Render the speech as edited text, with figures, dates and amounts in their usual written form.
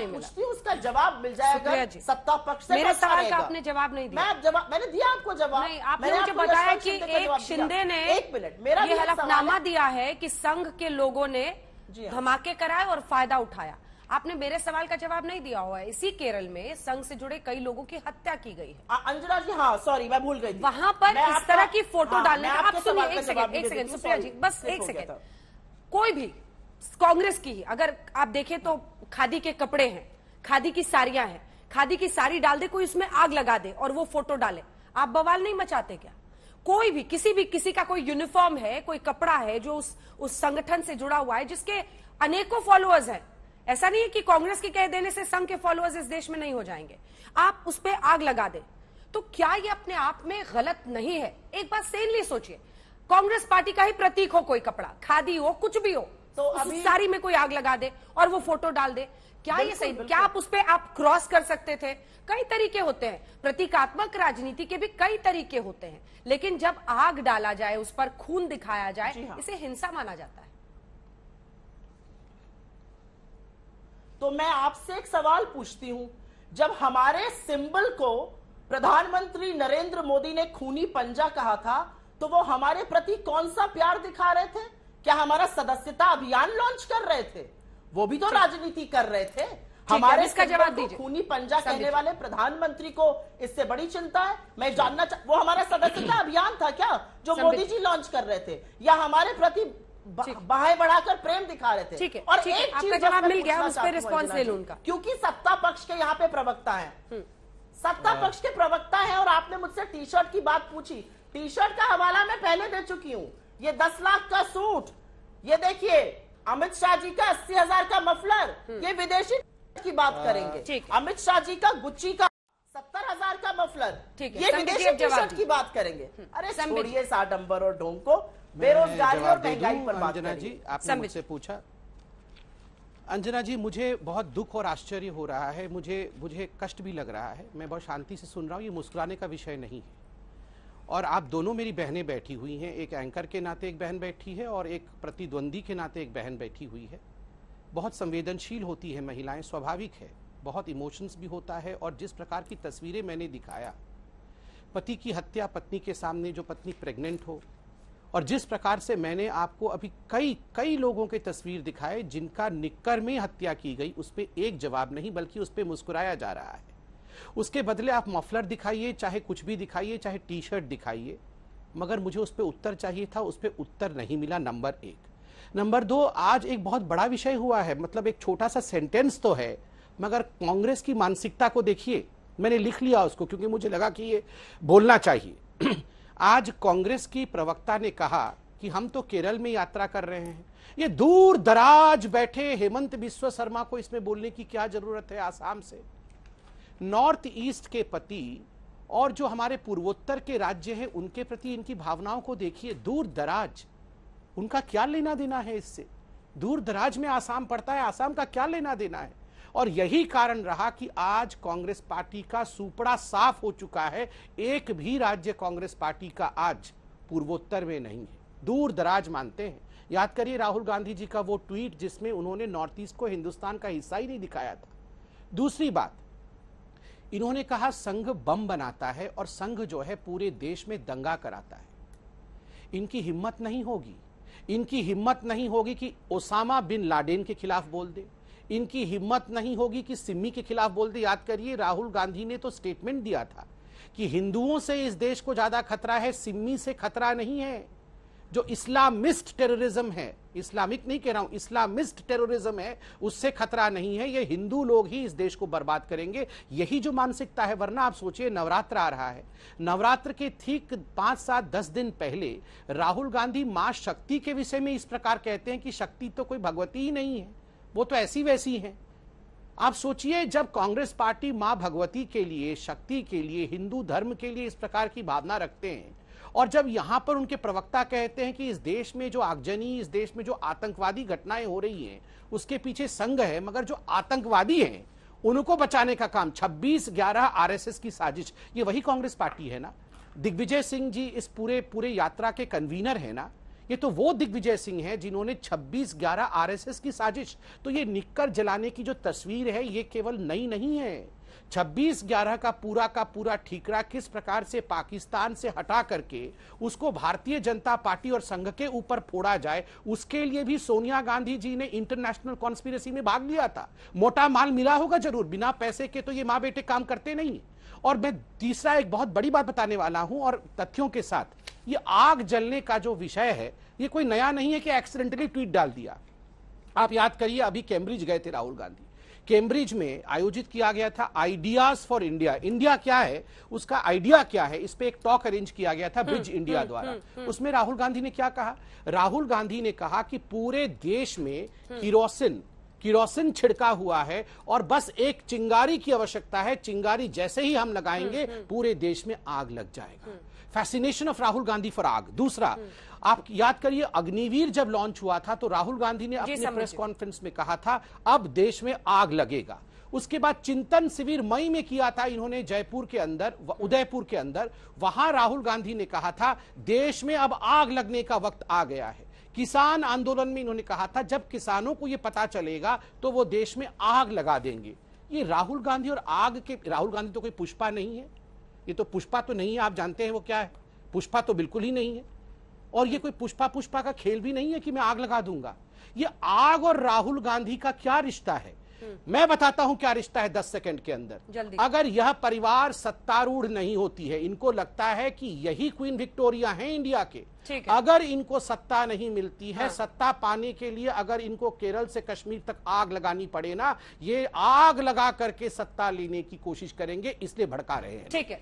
नहीं मिला। पूछती हूँ, उसका जवाब मिल जाएगा सत्ता पक्ष से। मेरे सवाल का आपने जवाब नहीं दिया। मैंने दिया आपको जवाब। नहीं, आपने मुझे बताया कि एक शिंदे ने एक मिनट मेरा ये हलफनामा दिया है कि संघ के लोगों ने धमाके कराए और फायदा उठाया। आपने मेरे सवाल का जवाब नहीं दिया हुआ है। इसी केरल में संघ से जुड़े कई लोगों की हत्या की गई है। अंजना जी, हाँ सॉरी मैं भूल गई थी। वहां पर इस तरह की फोटो डालने का, आप सुनिए एक सेकंड सुप्रिया जी, बस एक सेकंड। कोई भी कांग्रेस की ही अगर आप देखें तो खादी के कपड़े हैं, खादी की साड़ियां हैं, खादी की साड़ी डाल दे, कोई उसमें आग लगा दे और वो फोटो डाले, आप बवाल नहीं मचाते क्या? कोई भी किसी का कोई यूनिफॉर्म है, कोई कपड़ा है जो उस संगठन से जुड़ा हुआ है, जिसके अनेकों फॉलोअर्स हैं। ऐसा नहीं है कि कांग्रेस के कह देने से संघ के फॉलोअर्स इस देश में नहीं हो जाएंगे। आप उस पर आग लगा दे तो क्या ये अपने आप में गलत नहीं है? एक बात सेनली सोचिए, कांग्रेस पार्टी का ही प्रतीक हो कोई कपड़ा, खादी हो, कुछ भी हो, तो उस साड़ी में कोई आग लगा दे और वो फोटो डाल दे, क्या ये सही? क्या आप उस पे आप क्रॉस कर सकते थे? कई तरीके होते हैं, प्रतीकात्मक राजनीति के भी कई तरीके होते हैं, लेकिन जब आग डाला जाए, उस पर खून दिखाया जाए, इसे हिंसा माना जाता है। तो मैं आपसे एक सवाल पूछती हूं, जब हमारे सिंबल को प्रधानमंत्री नरेंद्र मोदी ने खूनी पंजा कहा था, तो वो हमारे प्रति कौन सा प्यार दिखा रहे थे? क्या हमारा सदस्यता अभियान लॉन्च कर रहे थे? वो भी तो राजनीति कर रहे थे। हमारे इसका जवाब दीजिए। खूनी पंजा कहने वाले प्रधानमंत्री को इससे बड़ी चिंता है? मैं जानना वो हमारा सदस्यता अभियान था क्या जो मोदी जी लॉन्च कर रहे थे, या हमारे प्रति बाहें बढ़ाकर प्रेम दिखा रहे थे? ठीक है, और ठीक है, एक आपका चीज जवाब मिल गया, उस पर रिस्पॉन्स ले लूं उनका, क्योंकि सत्ता पक्ष के यहाँ पे प्रवक्ता हैं, सत्ता पक्ष के प्रवक्ता हैं, और आपने मुझसे टी शर्ट की बात पूछी। टी शर्ट का हवाला मैं पहले दे चुकी हूँ। ये 10 लाख का सूट, ये देखिए अमित शाह जी का 80,000 का मफलर, ये विदेशी की बात करेंगे। अमित शाह जी का गुच्ची का 70,000 का मफलर, ये विदेशी टी शर्ट की बात करेंगे। अरे छोड़िए इस आडंबर और ढोंग को, बेरोजगारी और महंगाई पर बात अंजना जी, आपने मुझसे पूछा। अंजना जी, मुझे बहुत दुख और आश्चर्य हो रहा है, मुझे कष्ट भी लग रहा है। मैं बहुत शांति से सुन रहा हूँ, ये मुस्कुराने का विषय नहीं है। और आप दोनों मेरी बहनें बैठी हुई हैं, एक एंकर के नाते एक बहन बैठी है और एक प्रतिद्वंदी के नाते एक बहन बैठी हुई है। बहुत संवेदनशील होती है महिलाएं, स्वाभाविक है, बहुत इमोशंस भी होता है। और जिस प्रकार की तस्वीरें मैंने दिखाया, पति की हत्या, पत्नी के सामने जो पत्नी प्रेग्नेंट हो, और जिस प्रकार से मैंने आपको अभी कई लोगों के तस्वीर दिखाए जिनका निक्कर में हत्या की गई, उस पर एक जवाब नहीं बल्कि उस पर मुस्कुराया जा रहा है। उसके बदले आप मफलर दिखाइए, चाहे कुछ भी दिखाइए, चाहे टी शर्ट दिखाइए, मगर मुझे उस पर उत्तर चाहिए था, उस पर उत्तर नहीं मिला, नंबर 1। नंबर 2, आज एक बहुत बड़ा विषय हुआ है, मतलब एक छोटा सा सेंटेंस तो है, मगर कांग्रेस की मानसिकता को देखिए। मैंने लिख लिया उसको क्योंकि मुझे लगा कि ये बोलना चाहिए। आज कांग्रेस की प्रवक्ता ने कहा कि हम तो केरल में यात्रा कर रहे हैं। ये दूर दराज बैठे हेमंत बिस्वा शर्मा को इसमें बोलने की क्या जरूरत है? आसाम से, नॉर्थ ईस्ट के पति और जो हमारे पूर्वोत्तर के राज्य हैं, उनके प्रति इनकी भावनाओं को देखिए। दूर दराज, उनका क्या लेना देना है इससे? दूर दराज में आसाम पड़ता है, आसाम का क्या लेना देना है? और यही कारण रहा कि आज कांग्रेस पार्टी का सुपड़ा साफ हो चुका है। एक भी राज्य कांग्रेस पार्टी का आज पूर्वोत्तर में नहीं है, दूर दराज मानते हैं। याद करिए राहुल गांधी जी का वो ट्वीट जिसमें उन्होंने नॉर्थ ईस्ट को हिंदुस्तान का हिस्सा ही नहीं दिखाया था। दूसरी बात, इन्होंने कहा संघ बम बनाता है और संघ जो है पूरे देश में दंगा कराता है। इनकी हिम्मत नहीं होगी, इनकी हिम्मत नहीं होगी कि ओसामा बिन लादेन के खिलाफ बोल दे, इनकी हिम्मत नहीं होगी कि सिमी के खिलाफ बोल दे। याद करिए राहुल गांधी ने तो स्टेटमेंट दिया था कि हिंदुओं से इस देश को ज्यादा खतरा है, सिमी से खतरा नहीं है। जो इस्लामिस्ट टेररिज्म है, इस्लामिक नहीं कह रहा हूं, इस्लामिस्ट टेररिज्म है, उससे खतरा नहीं है। ये हिंदू लोग ही इस देश को बर्बाद करेंगे, यही जो मानसिकता है। वरना आप सोचिए, नवरात्र आ रहा है, नवरात्र के ठीक 5, 7, 10 दिन पहले राहुल गांधी मां शक्ति के विषय में इस प्रकार कहते हैं कि शक्ति तो कोई भगवती ही नहीं है, वो तो ऐसी वैसी है। आप सोचिए, जब कांग्रेस पार्टी मां भगवती के लिए, शक्ति के लिए, हिंदू धर्म के लिए इस प्रकार की भावना रखते हैं, और जब यहां पर उनके प्रवक्ता कहते हैं कि इस देश में जो आगजनी, इस देश में जो आतंकवादी घटनाएं हो रही हैं, उसके पीछे संघ है, मगर जो आतंकवादी हैं उनको बचाने का काम 26/11 आरएसएस की साजिश, ये वही कांग्रेस पार्टी है ना। दिग्विजय सिंह जी इस पूरे यात्रा के कन्वीनर है ना। ये तो वो दिग्विजय सिंह है जिन्होंने 26/11 आरएसएस की साजिश, तो ये निक्कर जलाने की जो तस्वीर है ये केवल नई नहीं है। 26/11 का पूरा ठीकरा किस प्रकार से पाकिस्तान से हटा करके उसको भारतीय जनता पार्टी और संघ के ऊपर फोड़ा जाए, उसके लिए भी सोनिया गांधी जी ने इंटरनेशनल कॉन्स्पिरेसी में भाग लिया था। मोटा माल मिला होगा जरूर, बिना पैसे के तो ये माँ बेटे काम करते नहीं। और मैं तीसरा एक बहुत बड़ी बात बताने वाला हूं और तथ्यों के साथ, ये आग जलने का जो विषय है ये कोई नया नहीं है कि एक्सीडेंटली ट्वीट डाल दिया। आप याद करिए, अभी कैम्ब्रिज गए थे राहुल गांधी, कैम्ब्रिज में आयोजित किया गया था आइडियाज फॉर इंडिया। इंडिया क्या है, उसका आइडिया क्या है, इस पे एक टॉक अरेंज किया गया था ब्रिज इंडिया द्वारा। उसमें राहुल गांधी ने क्या कहा? राहुल गांधी ने कहा कि पूरे देश में किरोसिन छिड़का हुआ है और बस एक चिंगारी की आवश्यकता है, चिंगारी जैसे ही हम लगाएंगे पूरे देश में आग लग जाएगा। Fascination of Rahul Gandhi for आग। दूसरा, आप याद करिए अग्निवीर जब लॉन्च हुआ था तो राहुल गांधी ने अपने प्रेस कॉन्फ्रेंस में कहा था अब देश में आग लगेगा। उसके बाद चिंतन शिविर मई में किया था इन्होंने जयपुर के अंदर, उदयपुर के अंदर, वहां राहुल गांधी ने कहा था देश में अब आग लगने का वक्त आ गया है। किसान आंदोलन में इन्होंने कहा था जब किसानों को यह पता चलेगा तो वो देश में आग लगा देंगे। ये राहुल गांधी और आग के, राहुल गांधी तो कोई पुष्पा नहीं है, ये तो पुष्पा तो नहीं है, आप जानते हैं वो क्या है, पुष्पा तो बिल्कुल ही नहीं है। और ये कोई पुष्पा का खेल भी नहीं है कि मैं आग लगा दूंगा। ये आग और राहुल गांधी का क्या रिश्ता है, मैं बताता हूं क्या रिश्ता है 10 सेकंड के अंदर। अगर यह परिवार सत्तारूढ़ नहीं होती है, इनको लगता है कि यही क्वीन विक्टोरिया है इंडिया के, अगर इनको सत्ता नहीं मिलती है, सत्ता पाने के लिए अगर इनको केरल से कश्मीर तक आग लगानी पड़े ना, ये आग लगा करके सत्ता लेने की कोशिश करेंगे, इसलिए भड़का रहे हैं। ठीक है।